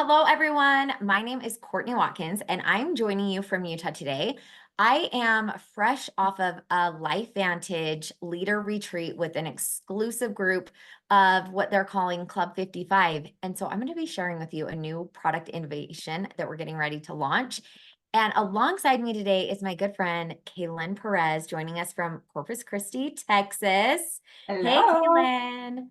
Hello, everyone. My name is Courtney Watkins, and I'm joining you from Utah today. I am fresh off of a Life Vantage leader retreat with an exclusive group of what they're calling Club 55. And so I'm going to be sharing with you a new product innovation that we're getting ready to launch. And alongside me today is my good friend, Kalen Perez, joining us from Corpus Christi, Texas. Hey, Hello. Kalen.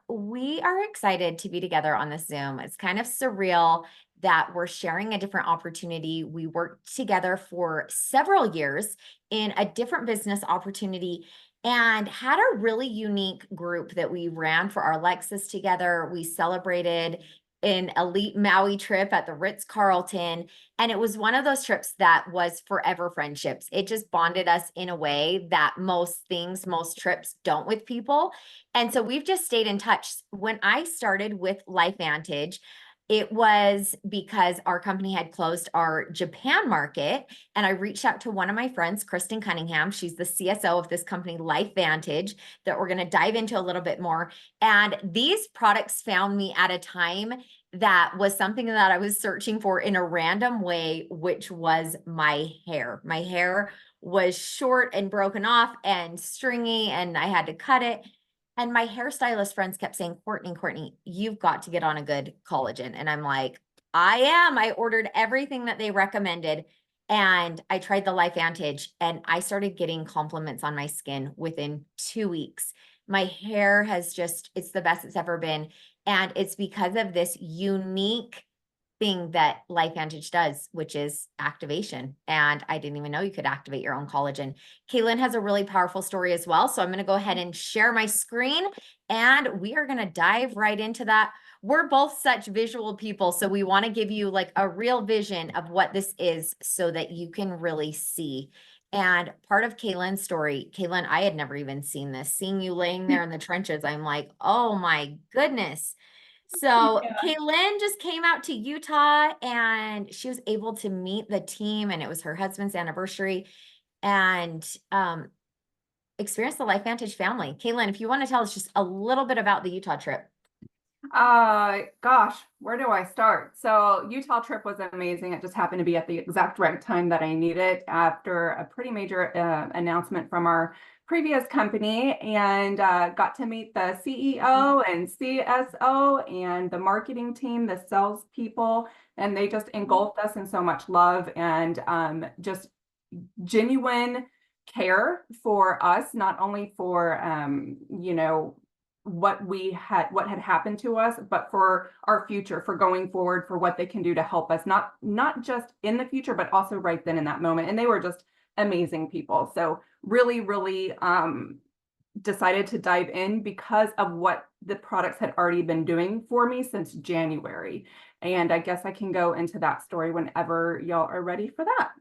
We are excited to be together on this Zoom. It's kind of surreal that we're sharing a different opportunity. We worked together for several years in a different business opportunity and had a really unique group that we ran for our Lexus together. We celebrated an elite Maui trip at the Ritz-Carlton. And it was one of those trips that was forever friendships. It just bonded us in a way that most trips don't with people. And so we've just stayed in touch. When I started with LifeVantage, it was because our company had closed our Japan market. And I reached out to one of my friends, Kristen Cunningham. She's the CSO of this company, LifeVantage, that we're going to dive into a little bit more. And these products found me at a time that was something that I was searching for in a random way, which was my hair. My hair was short and broken off and stringy, and I had to cut it. And my hairstylist friends kept saying, Courtney, you've got to get on a good collagen. And I'm like, I am. I ordered everything that they recommended. And I tried the Life Vantage and I started getting compliments on my skin within 2 weeks. My hair has it's the best it's ever been. And it's because of this unique thing that LifeVantage does, which is activation. And I didn't even know you could activate your own collagen. Kalen has a really powerful story as well. So I'm going to go ahead and share my screen and we are going to dive right into that. We're both such visual people. So we want to give you like a real vision of what this is so that you can really see. And part of Kalen's story, Kalen, I had never even seen this. Seeing you laying there in the trenches, I'm like, oh my goodness. So Yeah. Kaylin just came out to Utah and she was able to meet the team, and it was her husband's anniversary, and experience the Life Vantage family. Kaylin, if you want to tell us just a little bit about the Utah trip. Gosh, where do I start? So Utah trip was amazing. It just happened to be at the exact right time that I needed after a pretty major announcement from our previous company, and got to meet the CEO and CSO and the marketing team, the sales people, and they just engulfed us in so much love and just genuine care for us, not only for what had happened to us, but for our future, for going forward, for what they can do to help us, not just in the future, but also right then in that moment. And they were just amazing people. So really decided to dive in because of what the products had already been doing for me since January. And I guess I can go into that story whenever y'all are ready for that.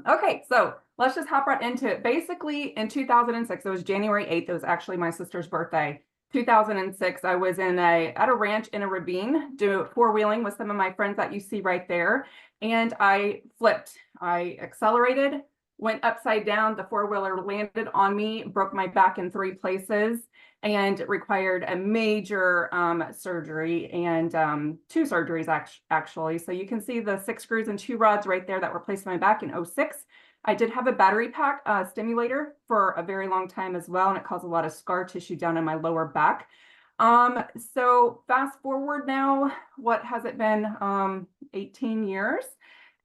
Okay, so let's just hop right into it. Basically, in 2006, it was January 8th. It was actually my sister's birthday. 2006, I was at a ranch in a ravine, doing four-wheeling with some of my friends that you see right there. And I flipped. I accelerated, went upside down. The four-wheeler landed on me, broke my back in 3 places, and required a major surgery and 2 surgeries actually. So you can see the 6 screws and 2 rods right there that were placed in my back in 2006. I did have a battery pack stimulator for a very long time as well, and it caused a lot of scar tissue down in my lower back. So fast forward now, what has it been? 18 years.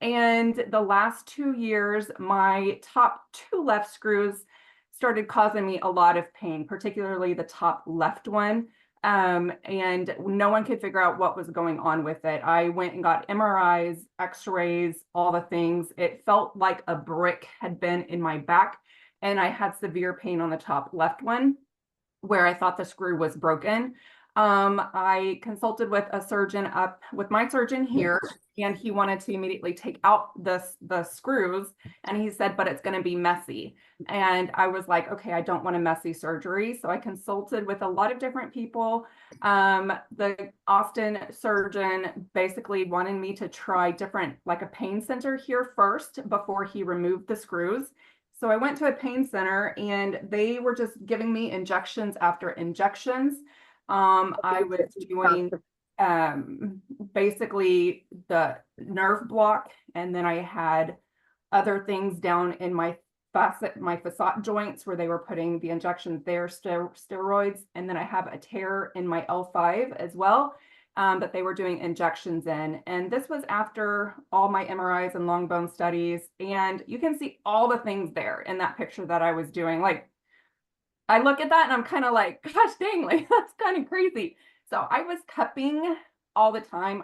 And the last 2 years, my top 2 left screws started causing me a lot of pain, particularly the top left one. And no one could figure out what was going on with it. I went and got MRIs, x-rays, all the things. It felt like a brick had been in my back, and I had severe pain on the top left one where I thought the screw was broken. I consulted with my surgeon here, and he wanted to immediately take out the screws, and he said, but it's going to be messy. And I was like, okay, I don't want a messy surgery. So I consulted with a lot of different people. The Austin surgeon basically wanted me to try like a pain center here first before he removed the screws. So I went to a pain center and they were just giving me injections after injections. I was doing basically the nerve block, and then I had other things down in my facet joints where they were putting the injections there, steroids, and then I have a tear in my L5 as well, that they were doing injections in. And this was after all my MRIs and long bone studies, and you can see all the things there in that picture that I was doing. Like, I look at that and I'm kind of like, gosh dang, like that's kind of crazy. So I was cupping all the time.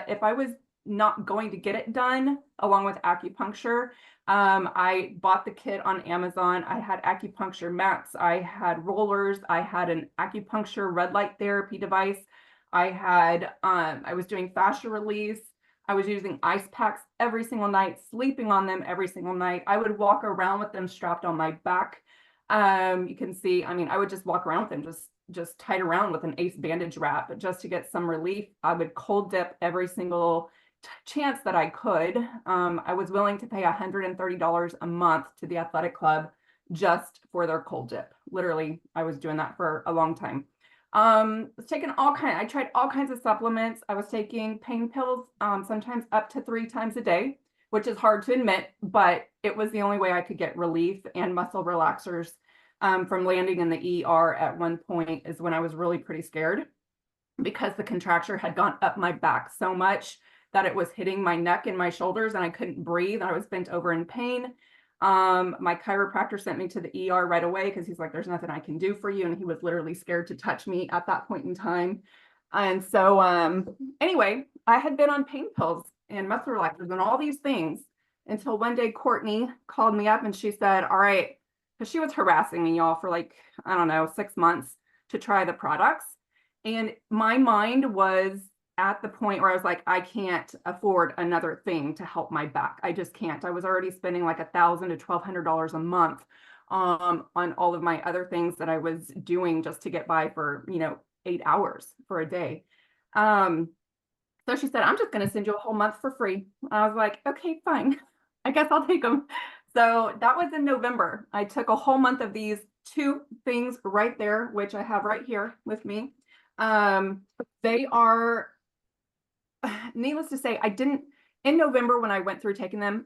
If I was not going to get it done along with acupuncture, I bought the kit on Amazon. I had acupuncture mats, I had rollers, I had an acupuncture red light therapy device. I was doing fascia release. I was using ice packs every single night, sleeping on them every single night. I would walk around with them strapped on my back. You can see, I mean, I would just walk around with them, just tied around with an ace bandage wrap just to get some relief. I would cold dip every single chance that I could. I was willing to pay $130 a month to the athletic club just for their cold dip. Literally, I was doing that for a long time. Was taking I tried all kinds of supplements. I was taking pain pills, sometimes up to 3 times a day, which is hard to admit, but it was the only way I could get relief, and muscle relaxers from landing in the ER at one point is when I was really pretty scared because the contracture had gone up my back so much that it was hitting my neck and my shoulders and I couldn't breathe. I was bent over in pain. My chiropractor sent me to the ER right away because he's like, there's nothing I can do for you. And he was literally scared to touch me at that point in time. And so anyway, I had been on pain pills and muscle relaxers and all these things until one day Courtney called me up and she said, all right, because she was harassing me, y'all, for like, I don't know, 6 months to try the products. And my mind was at the point where I was like, I can't afford another thing to help my back. I just can't. I was already spending like $1,000 to $1,200 a month on all of my other things that I was doing just to get by for, 8 hours for a day. So she said, I'm just going to send you a whole month for free. I was like, okay, fine. I guess I'll take them. So that was in November. I took a whole month of these 2 things right there, which I have right here with me. They are, needless to say, in November when I went through taking them,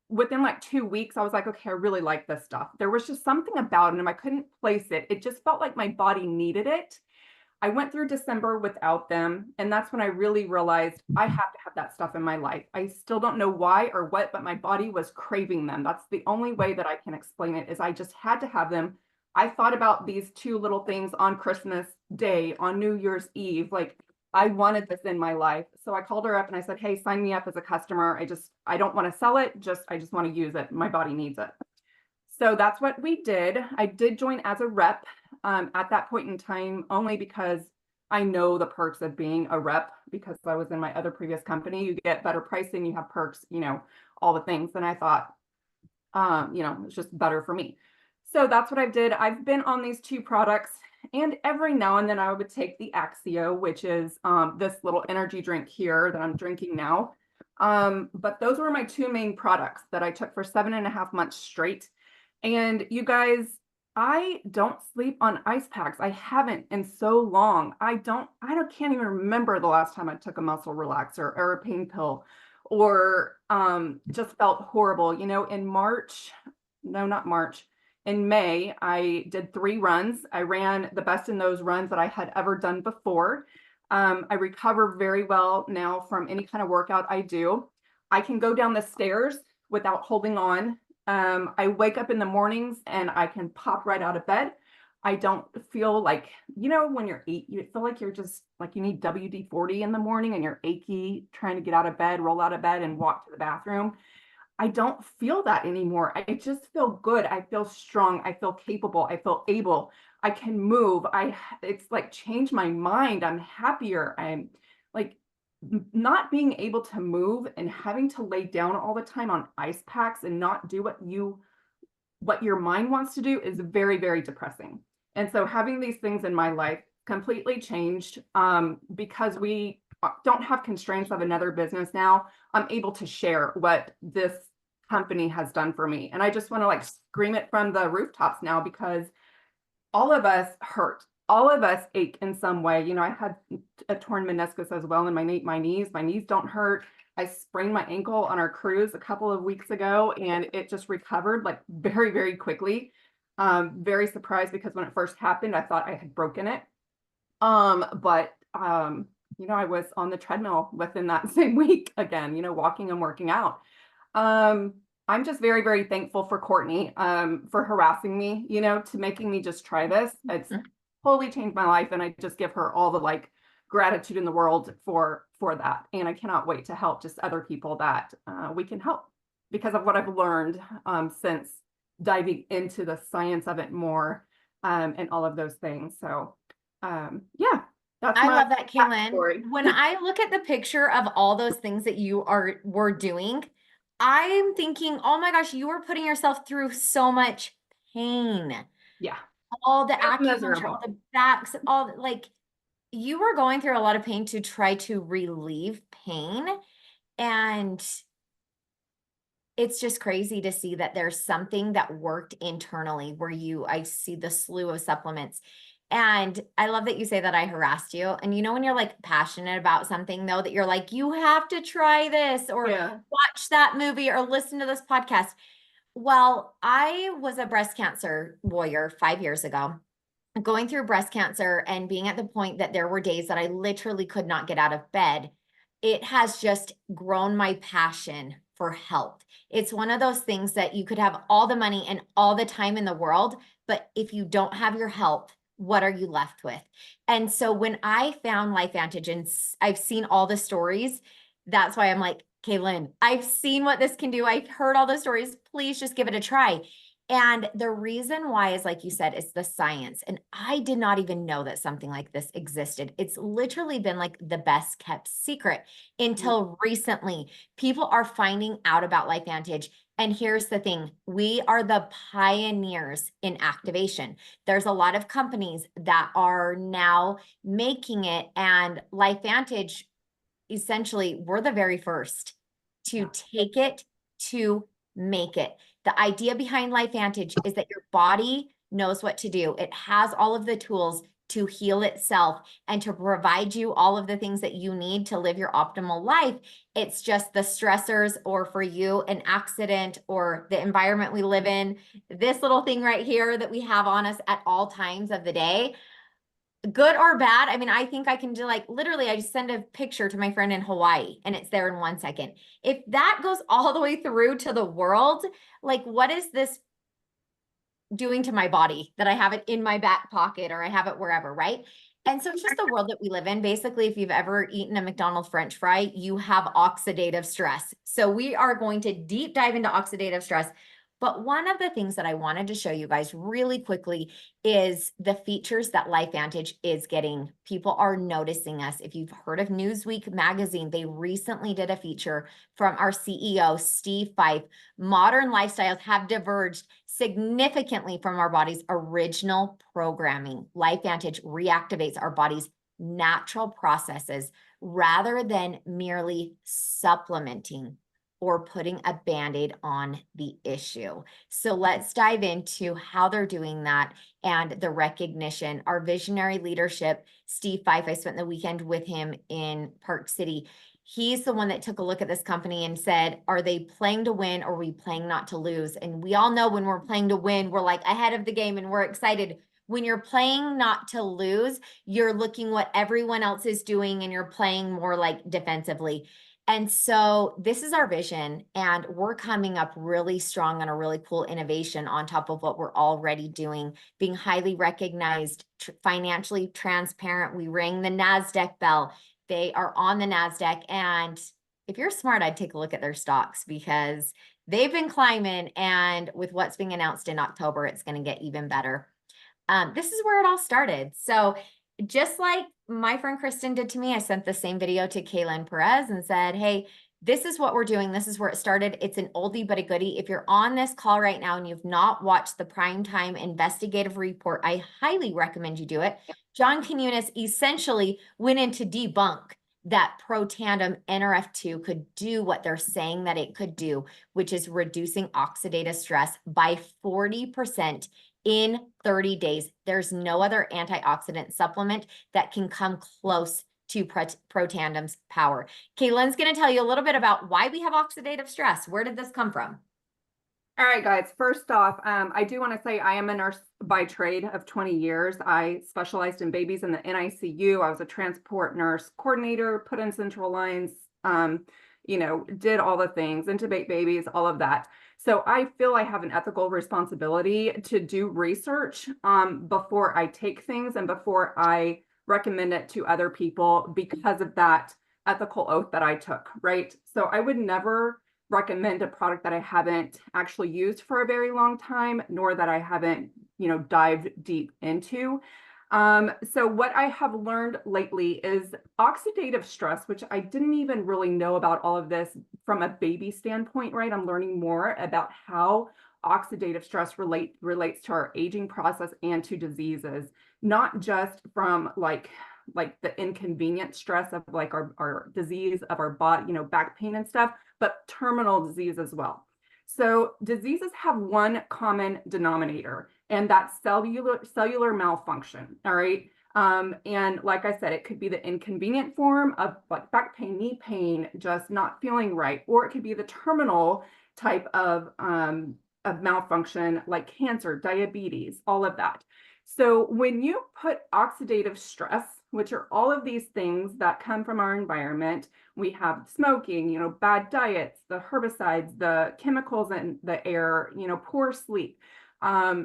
within like 2 weeks, I was like, okay, I really like this stuff. There was just something about them. I couldn't place it. It just felt like my body needed it. I went through December without them, and that's when I really realized I have to have that stuff in my life. I still don't know why or what, but my body was craving them. That's the only way that I can explain it, is I just had to have them. I thought about these 2 little things on Christmas Day, on New Year's Eve, like I wanted this in my life. So I called her up and I said, hey, sign me up as a customer. I don't want to sell it. I just want to use it. My body needs it. So that's what we did. I did join as a rep at that point in time, only because I know the perks of being a rep, because I was in my other previous company. You get better pricing, you have perks, all the things. And I thought, it's just better for me. So that's what I did. I've been on these 2 products, and every now and then I would take the Axio, which is this little energy drink here that I'm drinking now. But those were my 2 main products that I took for 7.5 months straight. And you guys, I don't sleep on ice packs. I haven't in so long. I can't even remember the last time I took a muscle relaxer or a pain pill, or just felt horrible. In March, no, not March, in May, I did 3 runs. I ran the best in those runs that I had ever done before. I recover very well now from any kind of workout I do. I can go down the stairs without holding on. I wake up in the mornings and I can pop right out of bed. I don't feel like, when you feel like you're just like you need WD-40 in the morning and you're achy trying to get out of bed, roll out of bed and walk to the bathroom. I don't feel that anymore. I just feel good. I feel strong. I feel capable. I feel able. I can move. It's like changed my mind. I'm happier. I'm like, not being able to move and having to lay down all the time on ice packs and not do what your mind wants to do is very, very depressing. And so having these things in my life completely changed, because we don't have constraints of another business now. I'm able to share what this company has done for me. And I just want to like scream it from the rooftops now, because all of us hurt. all of us ache in some way. You know, I had a torn meniscus as well in my knees. My knees don't hurt. I sprained my ankle on our cruise a couple of weeks ago, and it just recovered like very, very quickly. Very surprised because when it first happened, I thought I had broken it. But you know, I was on the treadmill within that same week again, you know, walking and working out. I'm just very, very thankful for Courtney, for harassing me, you know, to making me just try this. It's totally changed my life, and I just give her all the like gratitude in the world for that. And I cannot wait to help just other people that we can help because of what I've learned since diving into the science of it more, and all of those things. So yeah, that's I my love that, Kalen. story. When I look at the picture of all those things that were doing, I'm thinking, oh my gosh, you were putting yourself through so much pain. Yeah, All the it was acupuncture, all miserable. the backs, all like you were going through a lot of pain to try to relieve pain. And it's just crazy to see that there's something that worked internally where I see the slew of supplements. And I love that you say that I harassed you. And you know, when you're like passionate about something though, that you're like, you have to try this or Yeah. watch that movie or listen to this podcast. Well, I was a breast cancer warrior 5 years ago, going through breast cancer and being at the point that there were days that I literally could not get out of bed. It has just grown my passion for health. It's one of those things that you could have all the money and all the time in the world, but if you don't have your health, what are you left with? And so when I found LifeVantage and I've seen all the stories, that's why I'm like, Kaylin, I've seen what this can do. I've heard all the stories. Please just give it a try. And the reason why is, like you said, it's the science. And I did not even know that something like this existed. It's literally been like the best kept secret until recently. People are finding out about LifeVantage. And here's the thing, we are the pioneers in activation. There's a lot of companies that are now making it, and LifeVantage, essentially, we're the very first to take it, to make it. The idea behind LifeVantage is that your body knows what to do. It has all of the tools to heal itself and to provide you all of the things that you need to live your optimal life. It's just the stressors, or for you, an accident or the environment we live in, this little thing right here that we have on us at all times of the day, good or bad. I mean, I think I can do, like, literally, I just send a picture to my friend in Hawaii and it's there in 1 second. If that goes all the way through to the world, like, what is this doing to my body that I have it in my back pocket or I have it wherever, right? And so it's just the world that we live in. Basically, if you've ever eaten a McDonald's French fry, you have oxidative stress. So we are going to deep dive into oxidative stress. But one of the things that I wanted to show you guys really quickly is the features that LifeVantage is getting. People are noticing us. If you've heard of Newsweek magazine, they recently did a feature from our CEO, Steve Fife. Modern lifestyles have diverged significantly from our body's original programming. LifeVantage reactivates our body's natural processes rather than merely supplementing or putting a Band-Aid on the issue. So let's dive into how they're doing that and the recognition. Our visionary leadership, Steve Fife, I spent the weekend with him in Park City. He's the one that took a look at this company and said, are they playing to win or are we playing not to lose? And we all know when we're playing to win, we're like ahead of the game and we're excited. When you're playing not to lose, you're looking what everyone else is doing and you're playing more like defensively. And so this is our vision, and we're coming up really strong on a really cool innovation on top of what we're already doing, being highly recognized, financially transparent. We ring the NASDAQ bell. They are on the NASDAQ. And if you're smart, I'd take a look at their stocks because they've been climbing. And with what's being announced in October, it's going to get even better. This is where it all started. So just like my friend Kristen did to me, I sent the same video to Kalen Perez and said, hey, this is what we're doing. This is where it started. It's an oldie but a goodie. If you're on this call right now and you've not watched the primetime investigative report, I highly recommend you do it. John Quinones essentially went in to debunk that Protandim NRF2 could do what they're saying that it could do, which is reducing oxidative stress by 40% in 30 days. There's no other antioxidant supplement that can come close to Protandom's power. Kalen's going to tell you a little bit about why we have oxidative stress. Where did this come from? All right, guys. First off, I do want to say I am a nurse by trade of 20 years. I specialized in babies in the NICU. I was a transport nurse coordinator, put in central lines, did all the things, intubate babies, all of that. So I feel I have an ethical responsibility to do research before I take things and before I recommend it to other people because of that ethical oath that I took, right? So I would never recommend a product that I haven't actually used for a very long time, nor that I haven't, dived deep into. So what I have learned lately is oxidative stress, which I didn't even really know about all of this from a baby standpoint, right? I'm learning more about how oxidative stress relates to our aging process and to diseases, not just from like the inconvenient stress of like our disease of our body, back pain and stuff, but terminal disease as well. So diseases have one common denominator, and that's cellular malfunction. All right. And like I said, it could be the inconvenient form of like back pain, knee pain, just not feeling right, or it could be the terminal type of malfunction like cancer, diabetes, all of that. So when you put oxidative stress, which are all of these things that come from our environment, we have smoking, bad diets, the herbicides, the chemicals in the air, poor sleep,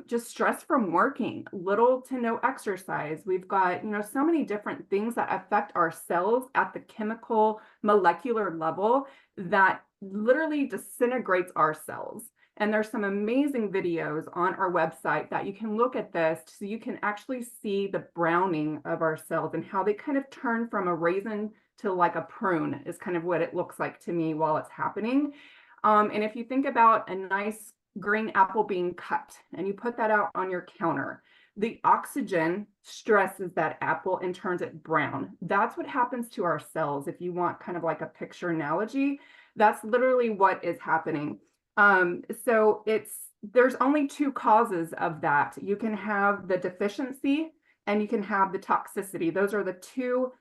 just stress from working, little to no exercise. We've got, so many different things that affect our cells at the chemical molecular level that literally disintegrates our cells. And there's some amazing videos on our website that you can look at this so you can actually see the browning of our cells and how they kind of turn from a raisin to like a prune is kind of what it looks like to me while it's happening. And if you think about a nice green apple being cut and you put that out on your counter, the oxygen stresses that apple and turns it brown. That's what happens to our cells. If you want kind of like a picture analogy, that's literally what is happening. So there's only two causes of that. You can have the deficiency and you can have the toxicity. Those are the two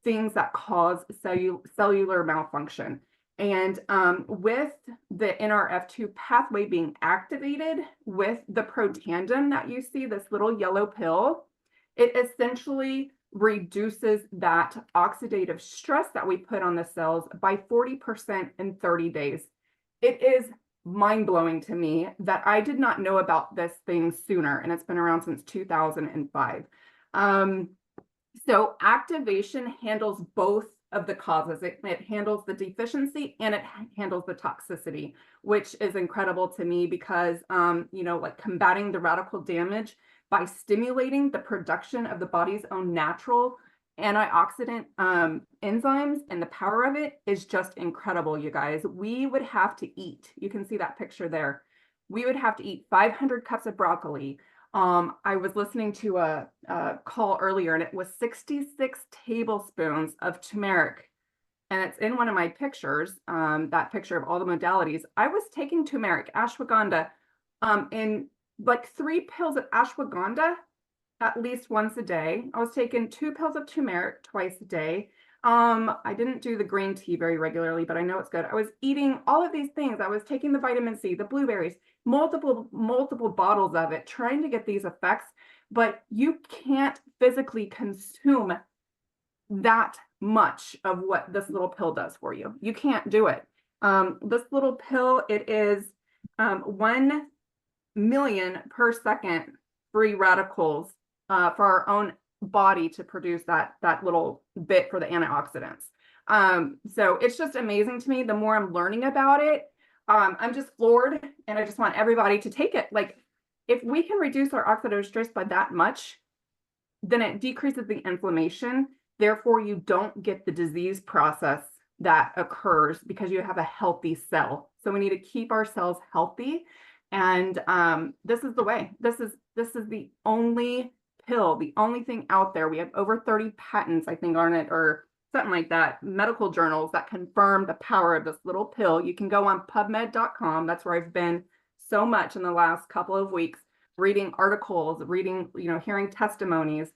things that cause cellular malfunction. And with the NRF2 pathway being activated with the Protandim that you see, this little yellow pill, it essentially reduces that oxidative stress that we put on the cells by 40% in 30 days. It is mind-blowing to me that I did not know about this thing sooner, and it's been around since 2005. So activation handles both of the causes. It handles the deficiency and it handles the toxicity, which is incredible to me because, like combating the radical damage by stimulating the production of the body's own natural antioxidant enzymes, and the power of it is just incredible, you guys. We would have to eat, you can see that picture there. We would have to eat 500 cups of broccoli. I was listening to a call earlier and it was 66 tablespoons of turmeric. And it's in one of my pictures, that picture of all the modalities. I was taking turmeric, ashwagandha, in like 3 pills of ashwagandha at least once a day. I was taking 2 pills of turmeric twice a day. I didn't do the green tea very regularly, but I know it's good. I was eating all of these things. I was taking the vitamin C, the blueberries, multiple bottles of it, trying to get these effects, but you can't physically consume that much of what this little pill does for you. You can't do it. This little pill, it is 1 million per second free radicals for our own body to produce that little bit for the antioxidants. So it's just amazing to me. The more I'm learning about it, I'm just floored, and I just want everybody to take it. Like, if we can reduce our oxidative stress by that much, then it decreases the inflammation. Therefore, you don't get the disease process that occurs because you have a healthy cell. So we need to keep our cells healthy. And this is the way. This is the only pill, the only thing out there. We have over 30 patents, I think, on it, or something like that, medical journals that confirm the power of this little pill. You can go on PubMed.com. That's where I've been so much in the last couple of weeks. reading articles, reading, hearing testimonies.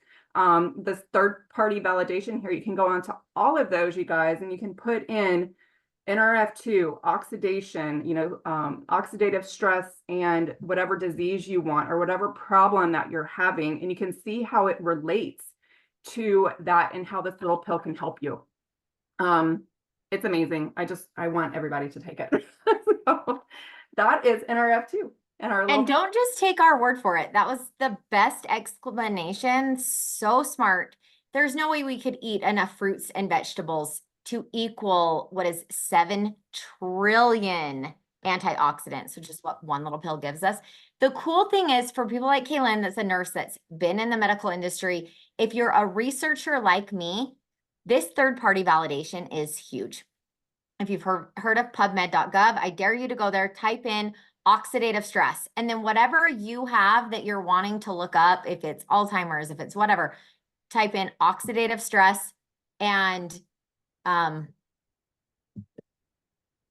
This third-party validation here, you can go on to all of those, you guys, and you can put in NRF2, oxidation, oxidative stress, and whatever disease you want or whatever problem that you're having. And you can see how it relates to that and how this little pill can help you. It's amazing. I want everybody to take it. So that is NRF2. And don't just take our word for it. That was the best explanation. So smart. There's no way we could eat enough fruits and vegetables to equal what is 7 trillion antioxidants, which is what one little pill gives us. The cool thing is, for people like Kalen, that's a nurse that's been in the medical industry, if you're a researcher like me, this third-party validation is huge. If you've heard of PubMed.gov, I dare you to go there, type in oxidative stress, and then whatever you have that you're wanting to look up, if it's Alzheimer's, if it's whatever, type in oxidative stress and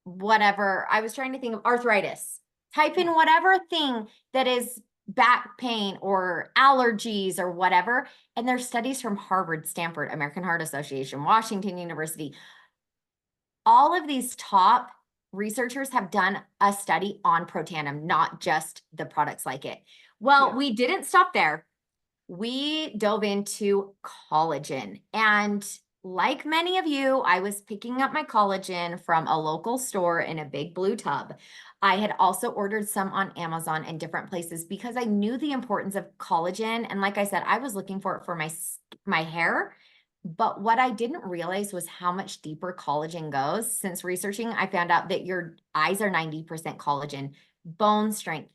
whatever. I was trying to think of arthritis. Type in whatever thing that is back pain or allergies or whatever. And there's studies from Harvard, Stanford, American Heart Association, Washington University. All of these top researchers have done a study on Protandim, not just the products like it. Well, we didn't stop there. We dove into collagen. And like many of you, I was picking up my collagen from a local store in a big blue tub. I had also ordered some on Amazon and different places because I knew the importance of collagen. And like I said, I was looking for it for my hair. But what I didn't realize was how much deeper collagen goes. Since researching, I found out that your eyes are 90% collagen, bone strength,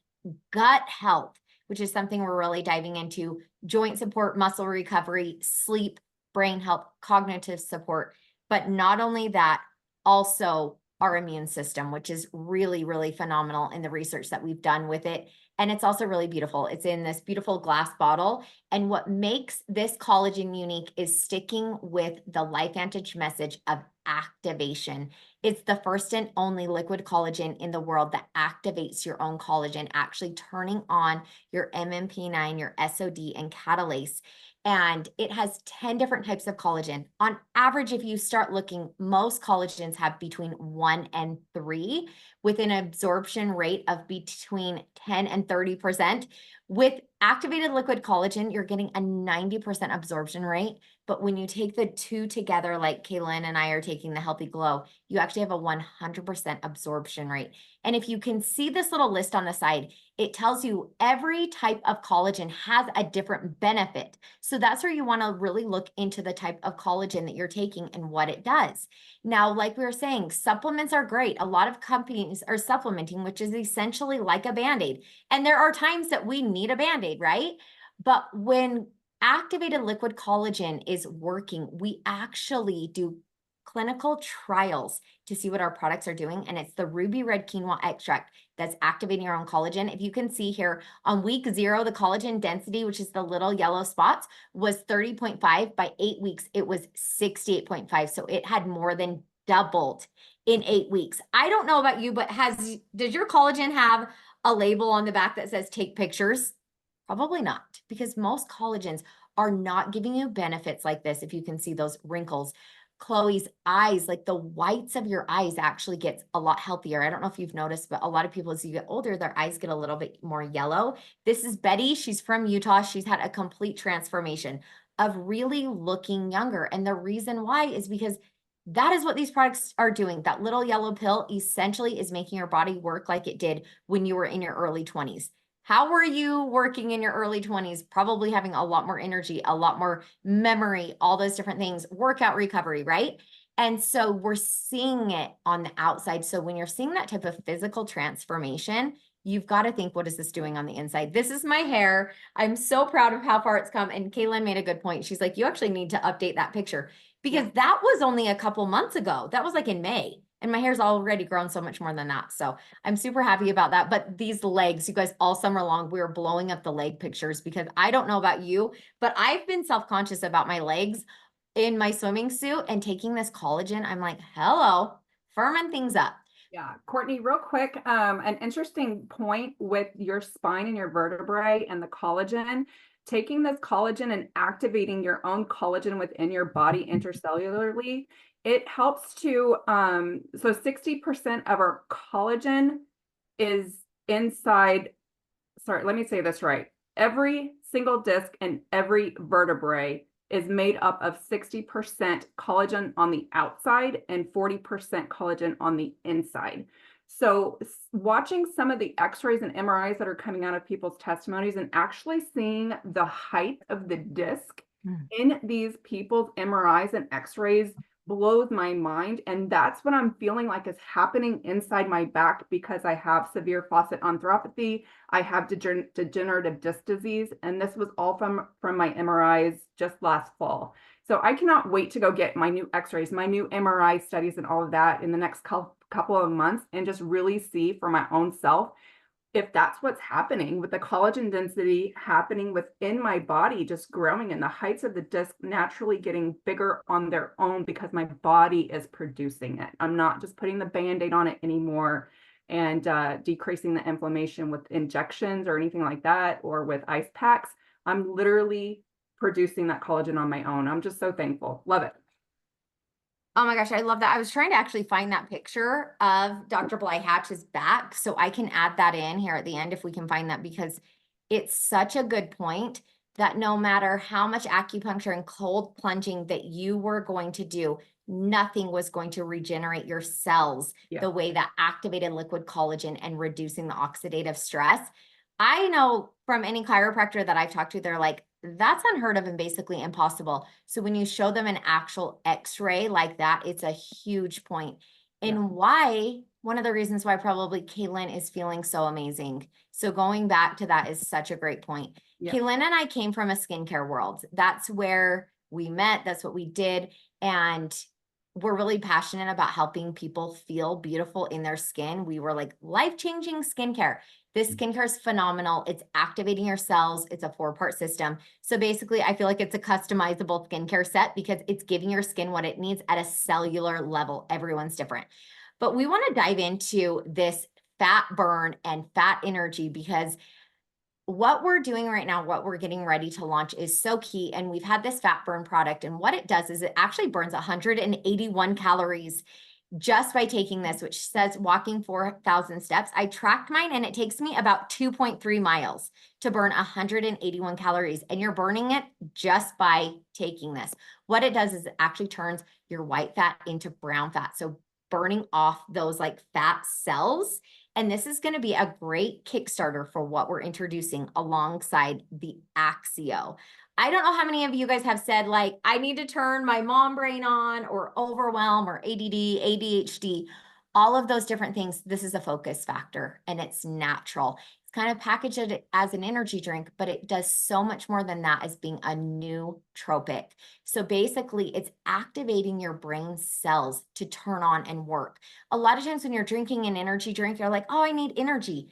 gut health, which is something we're really diving into, joint support, muscle recovery, sleep, brain health, cognitive support. But not only that, also our immune system, which is really, really phenomenal in the research that we've done with it. And it's also really beautiful. It's in this beautiful glass bottle. And what makes this collagen unique is sticking with the LifeVantage message of activation. It's the first and only liquid collagen in the world that activates your own collagen, actually turning on your MMP9, your SOD, and catalase. And it has 10 different types of collagen. On average, if you start looking, most collagens have between 1 and 3 with an absorption rate of between 10 and 30%. With activated liquid collagen, you're getting a 90% absorption rate. But when you take the two together, like Kalen and I are taking the Healthy Glow, you actually have a 100% absorption rate. And if you can see this little list on the side, it tells you every type of collagen has a different benefit. So that's where you want to really look into the type of collagen that you're taking and what it does. Now, like we were saying, supplements are great. A lot of companies are supplementing, which is essentially like a Band-Aid. And there are times that we need a Band-Aid, right? But when activated liquid collagen is working, we actually do clinical trials to see what our products are doing. And it's the ruby red quinoa extract that's activating your own collagen. If you can see here on week 0, the collagen density, which is the little yellow spots, was 30.5. By 8 weeks, it was 68.5. So it had more than doubled in 8 weeks. I don't know about you, but does your collagen have a label on the back that says take pictures? Probably not, because most collagens are not giving you benefits like this. If you can see those wrinkles, Chloe's eyes, like the whites of your eyes actually gets a lot healthier. I don't know if you've noticed, but a lot of people, as you get older, their eyes get a little bit more yellow. This is Betty. She's from Utah. She's had a complete transformation of really looking younger. And the reason why is because that is what these products are doing. That little yellow pill essentially is making your body work like it did when you were in your early 20s. How were you working in your early 20s? Probably having a lot more energy, a lot more memory, all those different things, workout recovery, right? And so we're seeing it on the outside. So when you're seeing that type of physical transformation, you've got to think, what is this doing on the inside? This is my hair. I'm so proud of how far it's come. And Kaylin made a good point. She's like, you actually need to update that picture because that was only a couple months ago. That was like in May. And my hair's already grown so much more than that. So I'm super happy about that. But these legs, you guys, all summer long, we were blowing up the leg pictures because I don't know about you, but I've been self-conscious about my legs in my swimming suit, and taking this collagen, I'm like, hello, firming things up. Yeah, Courtney, real quick, an interesting point with your spine and your vertebrae and the collagen, taking this collagen and activating your own collagen within your body intercellularly, it helps to, so 60% of our collagen is inside, sorry, let me say this right. Every single disc and every vertebrae is made up of 60% collagen on the outside and 40% collagen on the inside. So watching some of the x-rays and MRIs that are coming out of people's testimonies and actually seeing the height of the disc in these people's MRIs and x-rays blows my mind. And that's what I'm feeling like is happening inside my back because I have severe facet arthropathy. I have degenerative disc disease, and this was all from my MRIs just last fall. So I cannot wait to go get my new x-rays, my new MRI studies and all of that in the next couple of months and just really see for my own self if that's what's happening with the collagen density happening within my body, just growing and the heights of the disc naturally getting bigger on their own because my body is producing it. I'm not just putting the Band-Aid on it anymore and decreasing the inflammation with injections or anything like that, or with ice packs. I'm literally producing that collagen on my own. I'm just so thankful. Love it. Oh my gosh, I love that. I was trying to actually find that picture of Dr. Bly Hatch's back, so I can add that in here at the end if we can find that, because it's such a good point that no matter how much acupuncture and cold plunging that you were going to do, nothing was going to regenerate your cells the way that activated liquid collagen and reducing the oxidative stress. I know from any chiropractor that I've talked to, they're like, that's unheard of and basically impossible. So when you show them an actual x-ray like that, it's a huge point. And why, one of the reasons why probably Kalen is feeling so amazing. So going back to that is such a great point. Kalen and I came from a skincare world. That's where we met. That's what we did. And we're really passionate about helping people feel beautiful in their skin. We were like life-changing skincare. This skincare is phenomenal. It's activating your cells. It's a 4-part system. So basically, I feel like it's a customizable skincare set because it's giving your skin what it needs at a cellular level. Everyone's different. But we want to dive into this fat burn and fat energy because what we're doing right now, what we're getting ready to launch is so key. And we've had this fat burn product. And what it does is it actually burns 181 calories just by taking this, which says walking 4,000 steps. I tracked mine and it takes me about 2.3 miles to burn 181 calories. And you're burning it just by taking this. What it does is it actually turns your white fat into brown fat. So burning off those like fat cells. And this is going to be a great Kickstarter for what we're introducing alongside the Axio. I don't know how many of you guys have said, like, I need to turn my mom brain on, or overwhelm, or ADD, ADHD, all of those different things. This is a focus factor and it's natural. It's kind of packaged as an energy drink, but it does so much more than that as being a nootropic. So basically, it's activating your brain cells to turn on and work. A lot of times when you're drinking an energy drink, you're like, oh, I need energy.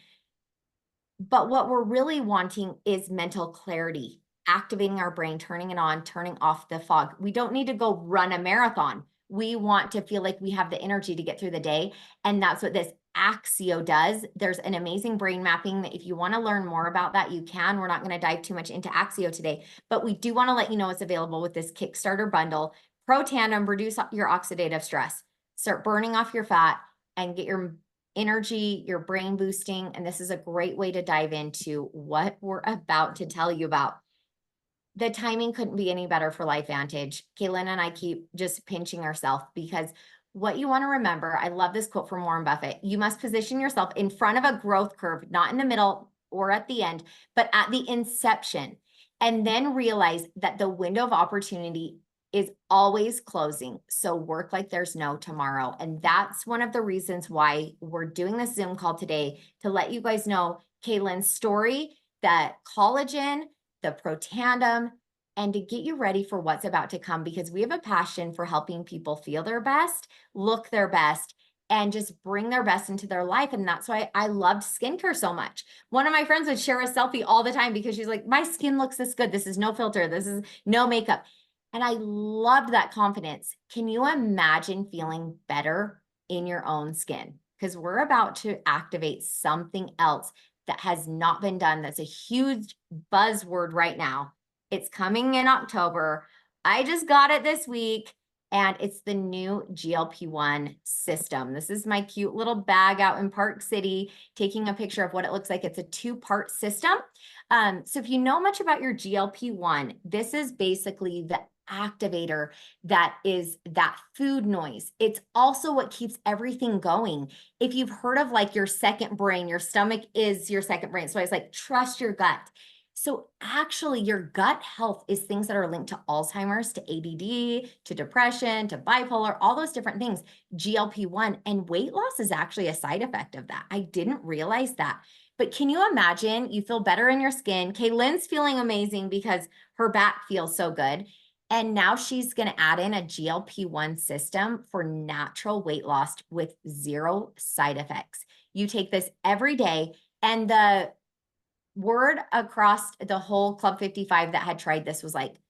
But what we're really wanting is mental clarity, activating our brain, turning it on, turning off the fog. We don't need to go run a marathon. We want to feel like we have the energy to get through the day. And that's what this Axio does. There's an amazing brain mapping that if you want to learn more about that, you can. We're not going to dive too much into Axio today, but we do want to let you know it's available with this Kickstarter bundle. Pro Tandem, reduce your oxidative stress, start burning off your fat, and get your energy, your brain boosting. And this is a great way to dive into what we're about to tell you about. The timing couldn't be any better for Life Vantage. Kalen and I keep just pinching ourselves because what you want to remember, I love this quote from Warren Buffett, you must position yourself in front of a growth curve, not in the middle or at the end, but at the inception. And then realize that the window of opportunity is always closing. So work like there's no tomorrow. And that's one of the reasons why we're doing this Zoom call today, to let you guys know Kalen's story, that collagen, the Pro Tandem, and to get you ready for what's about to come, because we have a passion for helping people feel their best, look their best, and just bring their best into their life. And that's why I loved skincare so much. One of my friends would share a selfie all the time because she's like, my skin looks this good. This is no filter. This is no makeup. And I loved that confidence. Can you imagine feeling better in your own skin? because we're about to activate something else that has not been done. That's a huge buzzword right now. It's coming in October. I just got it this week, and it's the new GLP-1 system. This is my cute little bag out in Park City, taking a picture of what it looks like. It's a 2-part system. So if you know much about your GLP-1, this is basically the activator that is that food noise. It's also what keeps everything going. If you've heard of like your second brain, your stomach is your second brain. So it's like, trust your gut. So actually your gut health is things that are linked to Alzheimer's, to ADD, to depression, to bipolar, all those different things. GLP-1 and weight loss is actually a side effect of that. I didn't realize that. But can you imagine you feel better in your skin? Kaylin's feeling amazing because her back feels so good. And now she's going to add in a GLP-1 system for natural weight loss with 0 side effects. You take this every day, and the word across the whole Club 55 that had tried this was like,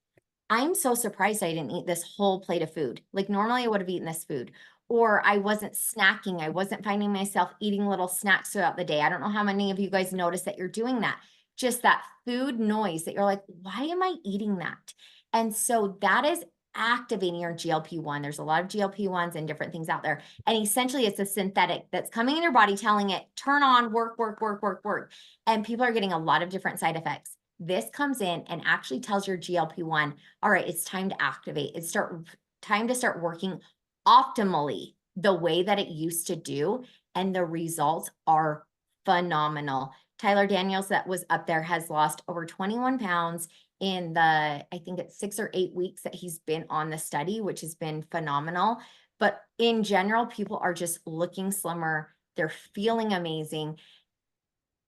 I'm so surprised I didn't eat this whole plate of food. Like normally I would have eaten this food, or I wasn't snacking. I wasn't finding myself eating little snacks throughout the day. I don't know how many of you guys notice that you're doing that. Just that food noise that you're like, why am I eating that? And so that is activating your GLP-1. There's a lot of GLP-1s and different things out there. And essentially it's a synthetic that's coming in your body telling it, turn on, work, work, work, work, work. And people are getting a lot of different side effects. This comes in and actually tells your GLP-1, all right, it's time to activate. It's time to start working optimally the way that it used to do. And the results are phenomenal. Tyler Daniels, that was up there, has lost over 21 pounds in the, I think it's 6 or 8 weeks that he's been on the study, which has been phenomenal. But in general, people are just looking slimmer. They're feeling amazing.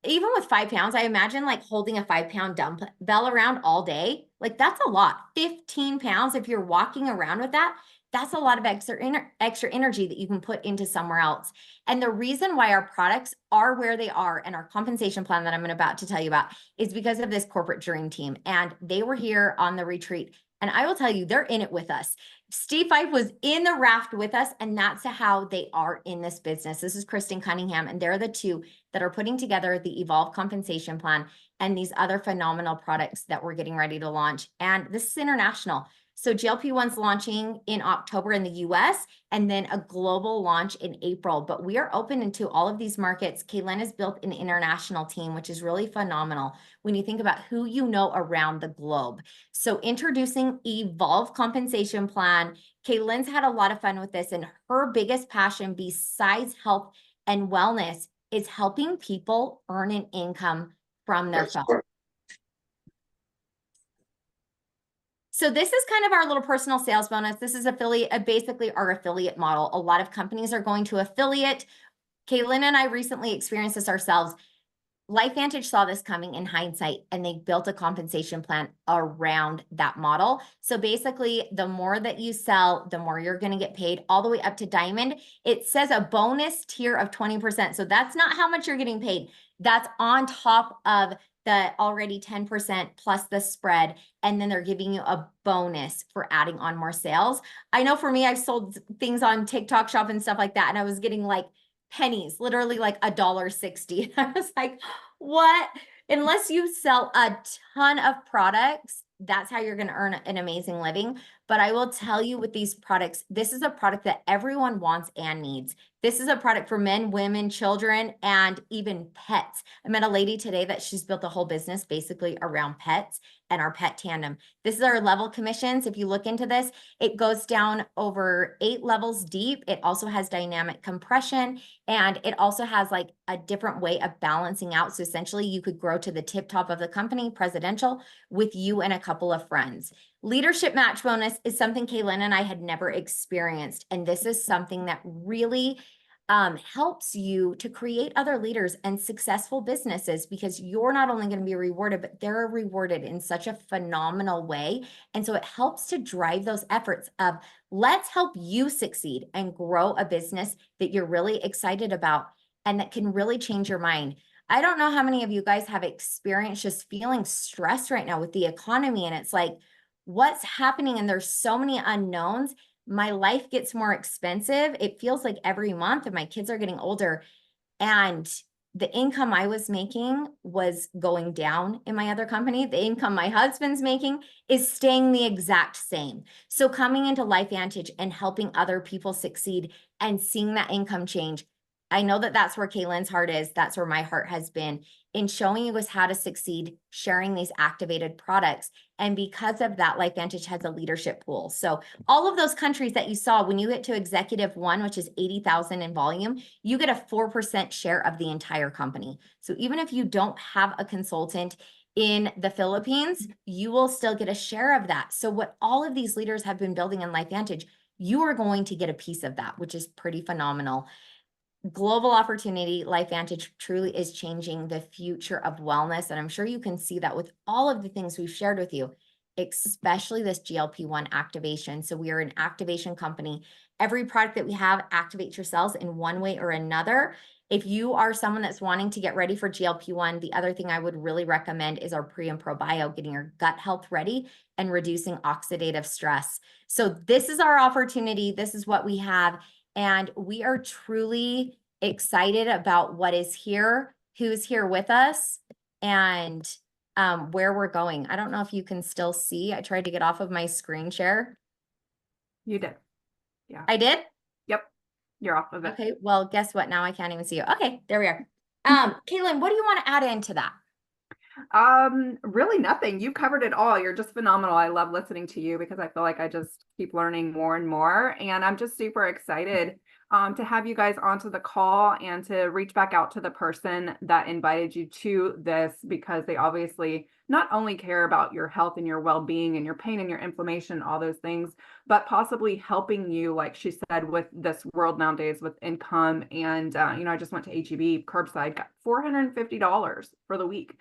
Even with 5 pounds, I imagine like holding a 5-pound dumbbell around all day. Like that's a lot. 15 pounds, if you're walking around with that, that's a lot of extra energy that you can put into somewhere else. And the reason why our products are where they are and our compensation plan that I'm about to tell you about is because of this corporate dream team. And they were here on the retreat. And I will tell you, they're in it with us. Steve Fife was in the raft with us, and that's how they are in this business. This is Kristen Cunningham, and they're the two that are putting together the Evolve compensation plan and these other phenomenal products that we're getting ready to launch. And this is international. So GLP-1's launching in October in the US, and then a global launch in April. But we are open into all of these markets. Kalen has built an international team, which is really phenomenal when you think about who you know around the globe. So introducing Evolve compensation plan. Kalen's had a lot of fun with this, and her biggest passion besides health and wellness is helping people earn an income from their phone. So this is kind of our little personal sales bonus. This is basically our affiliate model. A lot of companies are going to affiliate. Kalen and I recently experienced this ourselves. LifeVantage saw this coming in hindsight, and they built a compensation plan around that model. So basically, the more that you sell, the more you're going to get paid, all the way up to diamond. It says a bonus tier of 20%. So that's not how much you're getting paid. That's on top of the already 10% plus the spread. And then they're giving you a bonus for adding on more sales. I know for me, I've sold things on TikTok Shop and stuff like that, and I was getting like pennies, literally like $1.60. I was like, what? Unless you sell a ton of products, that's how you're going to earn an amazing living. But I will tell you, with these products, this is a product that everyone wants and needs. This is a product for men, women, children, and even pets. I met a lady today that she's built a whole business basically around pets and our pet tandem. This is our level commissions. If you look into this, it goes down over 8 levels deep. It also has dynamic compression, and it also has like a different way of balancing out. So essentially you could grow to the tip top of the company, presidential, with you and a couple of friends. Leadership match bonus is something Kalen and I had never experienced. And this is something that really helps you to create other leaders and successful businesses, because you're not only going to be rewarded, but they're rewarded in such a phenomenal way. And so it helps to drive those efforts of let's help you succeed and grow a business that you're really excited about and that can really change your mind. I don't know how many of you guys have experienced just feeling stressed right now with the economy, and it's like, what's happening? And there's so many unknowns. my life gets more expensive. It feels like every month, and my kids are getting older. And the income I was making was going down in my other company. The income my husband's making is staying the exact same. So coming into LifeVantage and helping other people succeed and seeing that income change, I know that that's where Kalen's heart is. That's where my heart has been in showing you guys how to succeed, sharing these activated products. And because of that, LifeVantage has a leadership pool. So all of those countries that you saw, when you get to executive one, which is 80,000 in volume, you get a 4% share of the entire company. So even if you don't have a consultant in the Philippines, you will still get a share of that. So what all of these leaders have been building in LifeVantage, you are going to get a piece of that, which is pretty phenomenal. Global opportunity. LifeVantage truly is changing the future of wellness. And I'm sure you can see that with all of the things we've shared with you, especially this GLP-1 activation. So we are an activation company. Every product that we have activates your cells in one way or another. If you are someone that's wanting to get ready for GLP-1, the other thing I would really recommend is our pre and probio, getting your gut health ready and reducing oxidative stress. So this is our opportunity. This is what we have. And we are truly excited about what is here, who's here with us, and where we're going. I don't know if you can still see. I tried to get off of my screen share. You did. Yeah. I did? Yep. You're off of it. Okay, well, guess what? Now I can't even see you. Okay, there we are. Kalen, what do you want to add into that? Really nothing. You covered it all. You're just phenomenal. I love listening to you because I feel like I just keep learning more and more. And I'm just super excited to have you guys onto the call and to reach back out to the person that invited you to this, because they obviously not only care about your health and your well-being and your pain and your inflammation, all those things, but possibly helping you, like she said, with this world nowadays with income. And, I just went to HEB curbside, got $450 for the week.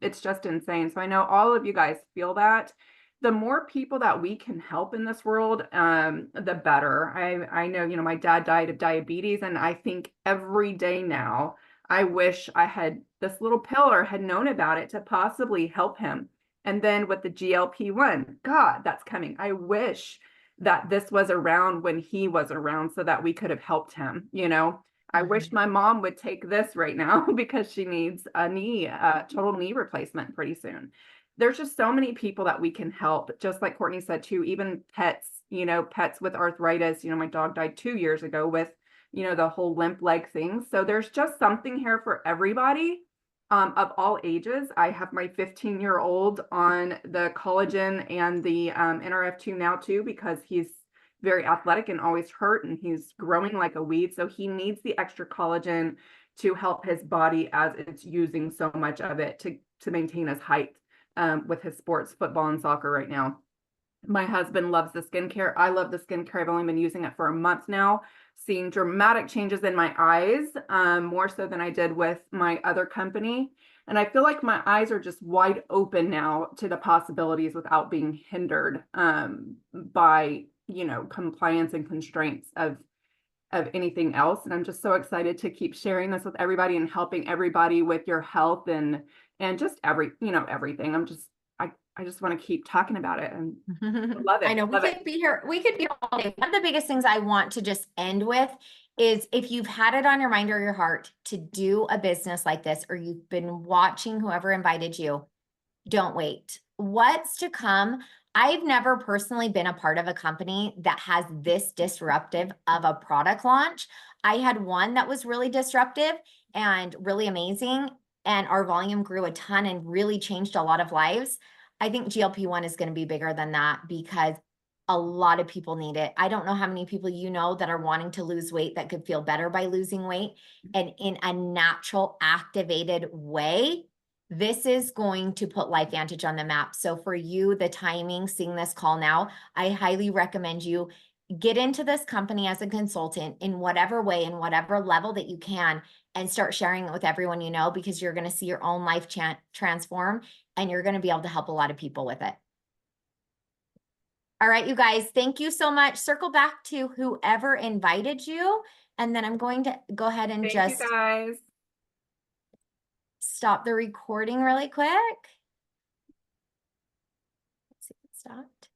It's just insane. So I know all of you guys feel that. The more people that we can help in this world, the better. I know, my dad died of diabetes, and I think every day now, I wish I had this little pill or had known about it to possibly help him. And then with the GLP-1, God, that's coming. I wish that this was around when he was around so that we could have helped him, I wish my mom would take this right now because she needs a total knee replacement pretty soon. There's just so many people that we can help. Just like Courtney said too, even pets, pets with arthritis. My dog died 2 years ago with, the whole limp leg thing. So there's just something here for everybody of all ages. I have my 15-year-old on the collagen and the NRF2 now too, because he's very athletic and always hurt, and he's growing like a weed. So he needs the extra collagen to help his body as it's using so much of it to maintain his height with his sports, football and soccer right now. My husband loves the skincare. I love the skincare. I've only been using it for a month now, seeing dramatic changes in my eyes, more so than I did with my other company. And I feel like my eyes are just wide open now to the possibilities without being hindered by compliance and constraints of anything else. And I'm just so excited to keep sharing this with everybody and helping everybody with your health and just everything. I just want to keep talking about it and love it. I know we could be here. We could be here all day. One of the biggest things I want to just end with is, if you've had it on your mind or your heart to do a business like this, or you've been watching whoever invited you, don't wait. What's to come? I've never personally been a part of a company that has this disruptive of a product launch. I had one that was really disruptive and really amazing, and our volume grew a ton and really changed a lot of lives. I think GLP-1 is going to be bigger than that because a lot of people need it. I don't know how many people that are wanting to lose weight that could feel better by losing weight, and in a natural, activated way. This is going to put LifeVantage on the map. So for you, the timing, seeing this call now, I highly recommend you get into this company as a consultant in whatever way, in whatever level that you can, and start sharing it with everyone you know, because you're going to see your own life transform, and you're going to be able to help a lot of people with it. All right, you guys, thank you so much. Circle back to whoever invited you, and then I'm going to go ahead and Thank you guys. Stop the recording really quick. Let's see if it stopped.